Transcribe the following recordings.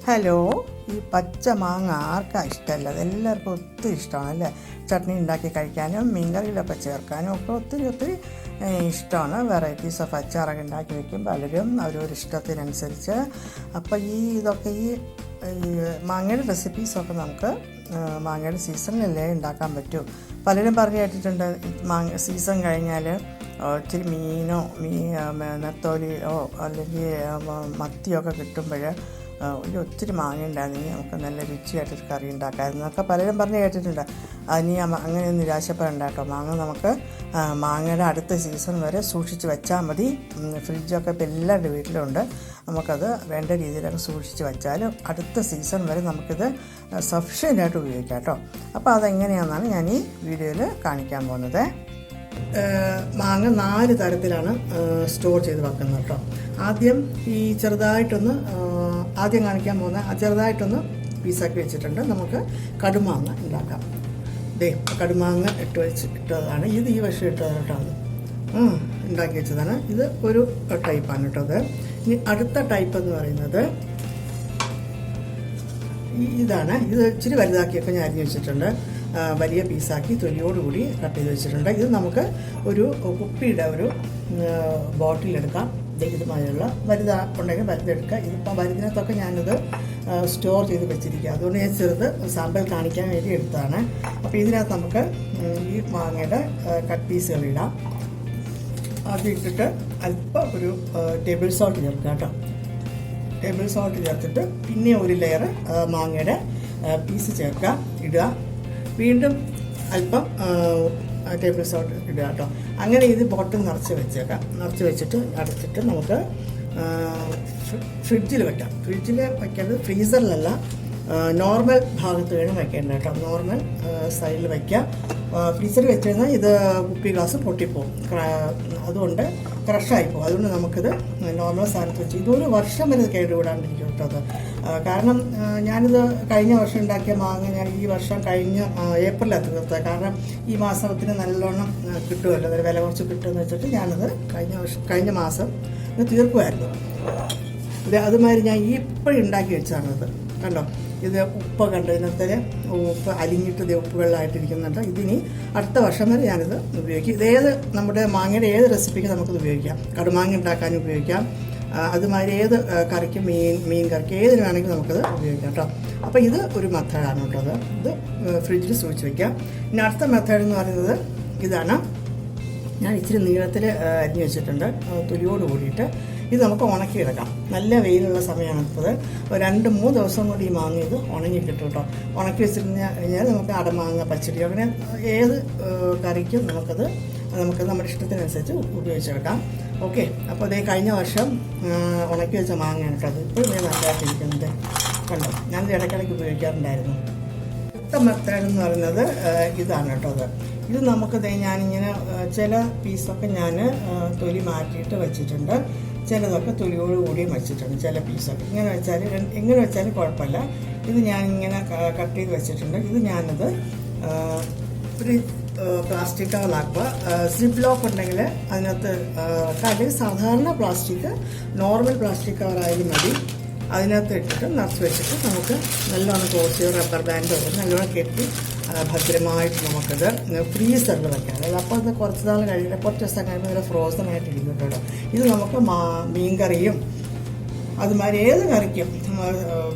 Hello, ഈ പച്ച മാങ്ങ ആർക്കാ ഇഷ്ടമല്ല? അതെല്ലാവർക്കും ഒത്തിരി ഇഷ്ടമാണ് അല്ലേ? ചട്നി ഉണ്ടാക്കി കഴിക്കാനും മീൻകറിയിലൊക്കെ ചേർക്കാനും ഒക്കെ ഒത്തിരി ഇഷ്ടമാണ്. വെറൈറ്റീസ് ഓഫ് അച്ചാറൊക്കെ ഉണ്ടാക്കി വയ്ക്കും പലരും അവരൊരു ഇഷ്ടത്തിനനുസരിച്ച്. അപ്പോൾ ഈ മാങ്ങയുടെ റെസിപ്പീസൊക്കെ നമുക്ക് മാങ്ങയുടെ സീസണിലല്ലേ ഉണ്ടാക്കാൻ പറ്റൂ. പലരും പറഞ്ഞു കേട്ടിട്ടുണ്ട് മാങ്ങ സീസൺ കഴിഞ്ഞാൽ ഇച്ചിരി മീനോ നെത്തോലിയോ അല്ലെങ്കിൽ മത്തിയൊക്കെ കിട്ടുമ്പോൾ ഒത്തിരി മാങ്ങ ഉണ്ടായിരുന്നെങ്കിൽ നമുക്ക് നല്ല രുചിയായിട്ടൊരു കറി ഉണ്ടാക്കാമെന്നൊക്കെ പലരും പറഞ്ഞ് കേട്ടിട്ടുണ്ട്. അതിന് അങ്ങനെ നിരാശപ്പെടേണ്ട കേട്ടോ. മാങ്ങ നമുക്ക് മാങ്ങയുടെ അടുത്ത സീസൺ വരെ സൂക്ഷിച്ച് വെച്ചാൽ മതി. ഫ്രിഡ്ജൊക്കെ ഇപ്പോൾ എല്ലാവരുടെ വീട്ടിലുണ്ട്. നമുക്കത് വേണ്ട രീതിയിലൊക്കെ സൂക്ഷിച്ച് വെച്ചാൽ അടുത്ത സീസൺ വരെ നമുക്കിത് സഫിഷ്യൻ്റായിട്ട് ഉപയോഗിക്കാം കേട്ടോ. അപ്പോൾ അതെങ്ങനെയാണെന്നാണ് ഞാൻ ഈ വീഡിയോയിൽ കാണിക്കാൻ പോകുന്നത്. മാങ്ങ 4 തരത്തിലാണ് സ്റ്റോർ ചെയ്ത് വെക്കുന്നത് കേട്ടോ. ആദ്യം കാണിക്കാൻ പോകുന്ന ചെറുതായിട്ടൊന്ന് പീസാക്കി വെച്ചിട്ടുണ്ട്. നമുക്ക് കടുമാങ്ങ ഉണ്ടാക്കാം. കടുമാങ്ങ ഇട്ടതാണ് ഇത്. ഈ വർഷം ഇട്ടതാണ് കേട്ടോ. അത് ഉണ്ടാക്കി വെച്ചതാണ്. ഇത് ഒരു ടൈപ്പാണ് കേട്ടോ. അത് ഇനി അടുത്ത ടൈപ്പ് എന്ന് പറയുന്നത് ഇതാണ്. ഇത് ഇച്ചിരി വലുതാക്കിയൊക്കെ ഞാൻ അരിഞ്ഞ് വെച്ചിട്ടുണ്ട്. വലിയ പീസാക്കി തൊലിയോടുകൂടി കട്ട് ചെയ്ത് വെച്ചിട്ടുണ്ട്. ഇത് നമുക്ക് ഒരു കുപ്പിയുടെ ഒരു ബോട്ടിലെടുക്കാം. ഇതുമായുള്ള ഉണ്ടെങ്കിൽ വലുതെടുക്കുക. ഇതിപ്പോൾ വലുതിനകത്തൊക്കെ ഞാനിത് സ്റ്റോർ ചെയ്ത് വെച്ചിരിക്കുക. അതുകൊണ്ട് ഞാൻ ചെറുത് സാമ്പിൾ കാണിക്കാൻ വേണ്ടി എടുത്തതാണ്. അപ്പോൾ ഇതിനകത്ത് നമുക്ക് ഈ മാങ്ങയുടെ കട്ട് പീസുകൾ ഇടാം. അത് ഇട്ടിട്ട് അല്പം ഒരു ടേബിൾ സോൾട്ട് ചേർക്കുക കേട്ടോ. ടേബിൾ സോൾട്ട് ചേർത്തിട്ട് പിന്നെ ഒരു ലെയർ മാങ്ങയുടെ പീസ് ചേർക്കുക, ഇടുക. വീണ്ടും അല്പം ടേബിൾ സോൾട്ട് ഇടുക കേട്ടോ. അങ്ങനെ ഇത് ബോട്ടിൽ നിറച്ച് വെച്ചേക്കാം. നിറച്ച് വെച്ചിട്ട് അടച്ചിട്ട് നമുക്ക് ഫ്രിഡ്ജിൽ വെക്കാം. ഫ്രിഡ്ജിൽ വയ്ക്കേണ്ടത് ഫ്രീസറിലല്ല, നോർമൽ ഭാഗത്ത് വേണം വയ്ക്കേണ്ടത് കേട്ടോ. നോർമൽ സൈഡിൽ വയ്ക്കാം. ഫ്രീസറിൽ വെച്ച് കഴിഞ്ഞാൽ ഇത് കുപ്പി ഗ്ലാസ് പൊട്ടിപ്പോവും, അതുകൊണ്ട് ക്രഷായി പോകും. അതുകൊണ്ട് നമുക്കിത് നോർമൽ സ്ഥാനത്ത് വെച്ച് ഇതൊരു വർഷം വരെ കേടുകൂടാണ്ടിരിക്കും കേട്ടോ. അത് കാരണം ഞാനിത് കഴിഞ്ഞ വർഷം ഉണ്ടാക്കിയ മാങ്ങ ഞാൻ ഈ വർഷം കഴിഞ്ഞ ഏപ്രിലാണ് തീർത്തത്. കാരണം ഈ മാസത്തിന് നല്ലോണം കിട്ടുമല്ലോ, അതൊരു വില കുറച്ച് കിട്ടുമെന്ന് വെച്ചിട്ട് ഞാനത് കഴിഞ്ഞ മാസം ഇത് തീർക്കുമായിരുന്നു. അതുമാതിരി ഞാൻ ഇപ്പോഴും ഉണ്ടാക്കി വെച്ചാണത്. കണ്ടോ, ഇത് ഉപ്പ് കണ്ടോ, ഇതിനകത്ത് ഉപ്പ് അലിഞ്ഞിട്ട് ഉപ്പ് വെള്ളമായിട്ടിരിക്കുന്നുണ്ട്. ഇതിനി അടുത്ത വർഷം വരെ ഞാനിത് ഉപയോഗിക്കും. ഇതേത് നമ്മുടെ മാങ്ങയുടെ ഏത് റെസിപ്പിക്ക് നമുക്കിത് ഉപയോഗിക്കാം. കടുമാങ്ങ ഉണ്ടാക്കാനും ഉപയോഗിക്കാം. അതുമാതിരി ഏത് കറിക്കും മീൻ കറിക്ക് ഏതിന് വേണമെങ്കിലും നമുക്കത് ഉപയോഗിക്കാം കേട്ടോ. അപ്പോൾ ഇത് ഒരു മെത്തേഡാണ് കേട്ടോ. ഇത് ഫ്രിഡ്ജിൽ സൂക്ഷിച്ച് വയ്ക്കാം. ഇനി അടുത്ത മെത്തേഡ് എന്ന് പറയുന്നത് ഇതാണ്. ഞാൻ ഇച്ചിരി നീളത്തിൽ അരിഞ്ഞ് വെച്ചിട്ടുണ്ട് തൊലിയോട് കൂടിയിട്ട്. ഇത് നമുക്ക് ഉണക്കിയെടുക്കാം. നല്ല വെയിലുള്ള സമയമാണ് ഇപ്പോൾ. 2-3 ദിവസം കൊണ്ട് ഈ മാങ്ങ ഇത് ഉണങ്ങി കിട്ടും കേട്ടോ. ഉണക്കി വെച്ചിട്ടുകഴിഞ്ഞാൽ നമുക്ക് അടമാങ്ങ പച്ചടി അങ്ങനെ ഏത് കറിക്കും നമുക്ക് നമ്മുടെ ഇഷ്ടത്തിനനുസരിച്ച് ഉപയോഗിച്ചെടുക്കാം. ഓക്കെ, അപ്പോൾ അതേ കഴിഞ്ഞ വർഷം ഉണക്കി വെച്ച മാങ്ങയാണ് കേട്ടോ. അത് ഇപ്പോൾ നല്ലതായിട്ടിരിക്കുന്നത് കണ്ടോ. ഞാനിത് ഇടയ്ക്കിടയ്ക്ക് ഉപയോഗിക്കാറുണ്ടായിരുന്നു. അടുത്ത മെത്തേഡ് എന്ന് പറയുന്നത് ഇതാണ് കേട്ടോ. ഇത് നമുക്ക് ഞാനിങ്ങനെ ചില പീസൊക്കെ ഞാൻ തൊലി മാറ്റിയിട്ട് വെച്ചിട്ടുണ്ട്. ചിലതൊക്കെ തൊലിയോട് കൂടിയും വെച്ചിട്ടുണ്ട്. ചില പീസൊക്കെ എങ്ങനെ വെച്ചാലും കുഴപ്പമില്ല. ഇത് ഞാനിങ്ങനെ കട്ട് ചെയ്ത് വെച്ചിട്ടുണ്ട്. ഇത് ഞാനത് ഒരു പ്ലാസ്റ്റിക് കവറിലാക്കുക. സിപ്പ് ലോക്ക് ഉണ്ടെങ്കിൽ അതിനകത്ത് അല്ലെങ്കിൽ സാധാരണ പ്ലാസ്റ്റിക് നോർമൽ പ്ലാസ്റ്റിക് കവറായാലും മതി. അതിനകത്ത് ഇട്ടിട്ട് നിറച്ച് വെച്ചിട്ട് നമുക്ക് നല്ലോണം ക്ലോസ് ചെയ്ത് റബ്ബർ ബാൻഡോ നല്ലോണം കെട്ടി ഭദ്രമായിട്ട് നമുക്കത് ഫ്രീസറിൽ വയ്ക്കാം. അതായത് അപ്പോൾ അത് കുറച്ച് ദിവസം കഴിയുമ്പോൾ നല്ല ഫ്രോസൺ ആയിട്ടിരിക്കും കേട്ടോ. ഇത് നമുക്ക് മീൻകറിയും അതുമാതിരി ഏത് കറിക്കും,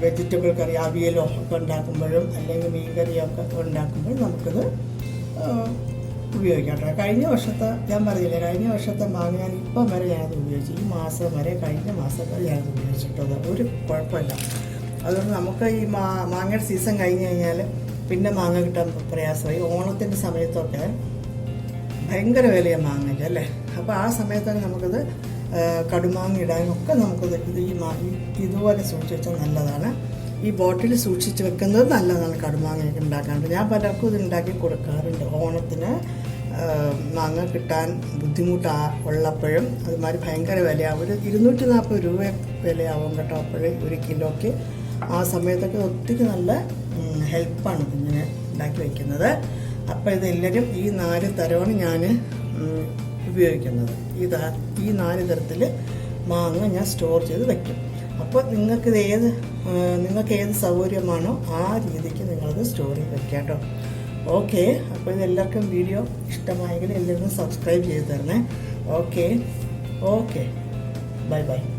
വെജിറ്റബിൾ കറി അവിയലോ ഒക്കെ ഉണ്ടാക്കുമ്പോഴും അല്ലെങ്കിൽ മീൻ കറിയൊക്കെ ഉണ്ടാക്കുമ്പോഴും നമുക്കിത് ഉപയോഗിക്കാം കേട്ടോ. കഴിഞ്ഞ വർഷത്തെ മാങ്ങ ഞാൻ ഇപ്പം വരെ ഞാനത് ഉപയോഗിച്ചു. ഈ മാസം വരെ കഴിഞ്ഞ മാസം വരെ ഞാനത് ഉപയോഗിച്ചിട്ടത് ഒരു കുഴപ്പമില്ല. അതുകൊണ്ട് നമുക്ക് ഈ മാങ്ങയുടെ സീസൺ കഴിഞ്ഞ് കഴിഞ്ഞാൽ പിന്നെ മാങ്ങ കിട്ടാൻ പ്രയാസമായി. ഓണത്തിൻ്റെ സമയത്തൊക്കെ ഭയങ്കര വിലയാണ് മാങ്ങയ്ക്ക് അല്ലേ. അപ്പോൾ ആ സമയത്തൊക്കെ നമുക്കിത് കടുമാങ്ങ ഇടാനും ഒക്കെ നമുക്കിത് ഇതുപോലെ സൂക്ഷിച്ച് വെച്ചാൽ നല്ലതാണ്. ഈ ബോട്ടിൽ സൂക്ഷിച്ച് വെക്കുന്നത് നല്ലതാണ് കടുമാങ്ങയൊക്കെ ഉണ്ടാക്കാറുണ്ട്. ഞാൻ പലർക്കും ഇത് ഉണ്ടാക്കി കൊടുക്കാറുണ്ട്. ഓണത്തിന് മാങ്ങ കിട്ടാൻ ബുദ്ധിമുട്ടുള്ളപ്പോഴും അതുമാതിരി ഭയങ്കര വിലയാവും. ഒരു 240 രൂപ വിലയാവും കേട്ടോ അപ്പോഴേ ഒരു കിലോയ്ക്ക്. ആ സമയത്തൊക്കെ ഒത്തിരി നല്ല ഹെൽപ്പാണ് ഇങ്ങനെ ഉണ്ടാക്കി വയ്ക്കുന്നത്. അപ്പോൾ ഇതെല്ലാവരും ഈ 4 തരമാണ് ഞാൻ ഉപയോഗിക്കുന്നത്. ഈ 4 തരത്തിൽ മാങ്ങ ഞാൻ സ്റ്റോർ ചെയ്ത് വയ്ക്കും. അപ്പോൾ നിങ്ങൾക്കിത് ഏത് നിങ്ങൾക്ക് ഏത് സൗകര്യമാണോ ആ രീതിക്ക് നിങ്ങളത് സ്റ്റോർ ചെയ്ത് വെക്കാം കേട്ടോ. ഓക്കെ, അപ്പോൾ ഇതെല്ലാവർക്കും വീഡിയോ ഇഷ്ടമായെങ്കിൽ എല്ലാവരും സബ്സ്ക്രൈബ് ചെയ്ത് തരണേ. Okay, by.